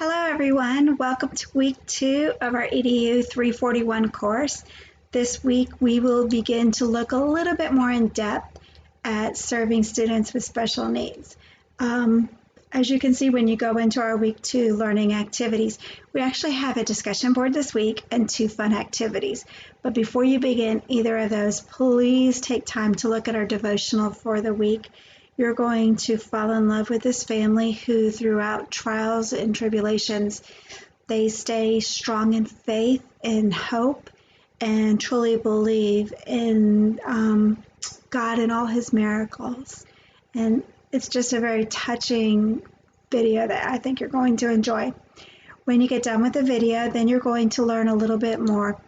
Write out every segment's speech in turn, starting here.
Hello everyone, welcome to week 2 of our EDU341 course. This week we will begin to look a little bit more in depth at serving students with special needs. As you can see when you go into our week 2 learning activities, we actually have a discussion board this week and 2 fun activities. But before you begin either of those, please take time to look at our devotional for the week. You're going to fall in love with this family who, throughout trials and tribulations, they stay strong in faith and hope and truly believe in God and all his miracles. And it's just a very touching video that I think you're going to enjoy. When you get done with the video, then you're going to learn a little bit more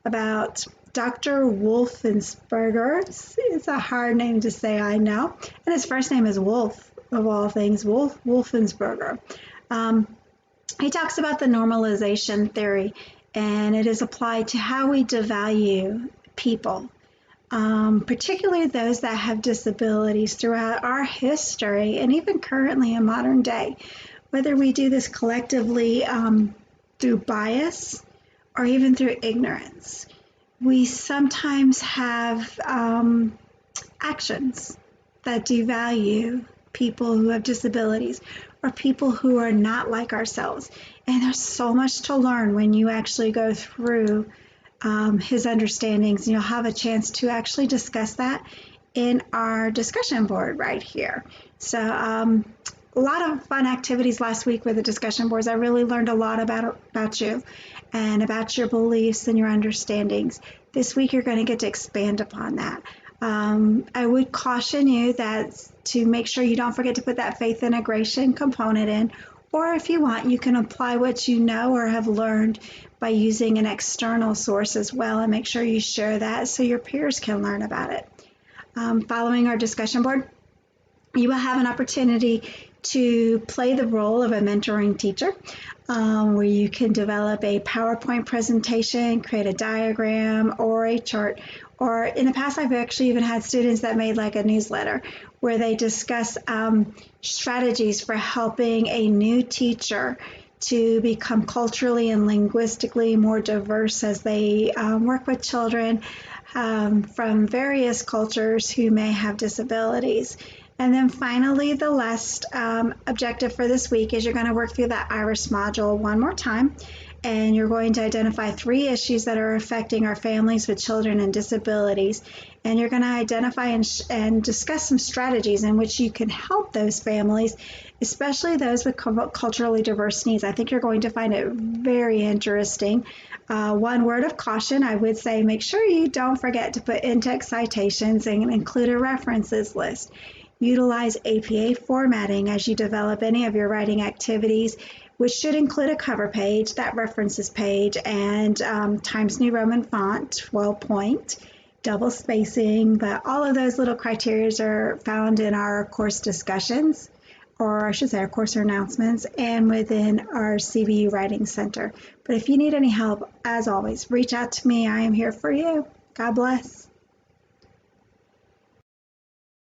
about Dr. Wolfensberger. It's a hard name to say, I know. And his first name is Wolf, of all things, Wolfensberger. He talks about the normalization theory, and it is applied to how we devalue people, particularly those that have disabilities throughout our history and even currently in modern day. Whether we do this collectively through bias or even through ignorance. We sometimes have actions that devalue people who have disabilities or people who are not like ourselves. And there's so much to learn when you actually go through his understandings. You'll have a chance to actually discuss that in our discussion board right here. So a lot of fun activities last week with the discussion boards. I really learned a lot about you and about your beliefs and your understandings. This week you're going to get to expand upon that. I would caution you that to make sure you don't forget to put that faith integration component in, or if you want, you can apply what you know or have learned by using an external source as well, and make sure you share that so your peers can learn about it. Following our discussion board, you will have an opportunity to play the role of a mentoring teacher, where you can develop a PowerPoint presentation, create a diagram or a chart, or in the past I've actually even had students that made like a newsletter where they discuss strategies for helping a new teacher to become culturally and linguistically more diverse as they work with children from various cultures who may have disabilities. And then finally, the last objective for this week is you're going to work through that IRIS module one more time, and you're going to identify 3 issues that are affecting our families with children and disabilities. And you're going to identify and discuss some strategies in which you can help those families, especially those with culturally diverse needs. I think you're going to find it very interesting. One word of caution, I would say make sure you don't forget to put in-text citations and include a references list. Utilize APA formatting as you develop any of your writing activities, which should include a cover page, that references page, and Times New Roman font, 12 point, double spacing, but all of those little criteria are found in our course discussions, or I should say our course announcements, and within our CBU Writing Center. But if you need any help, as always, reach out to me. I am here for you. God bless.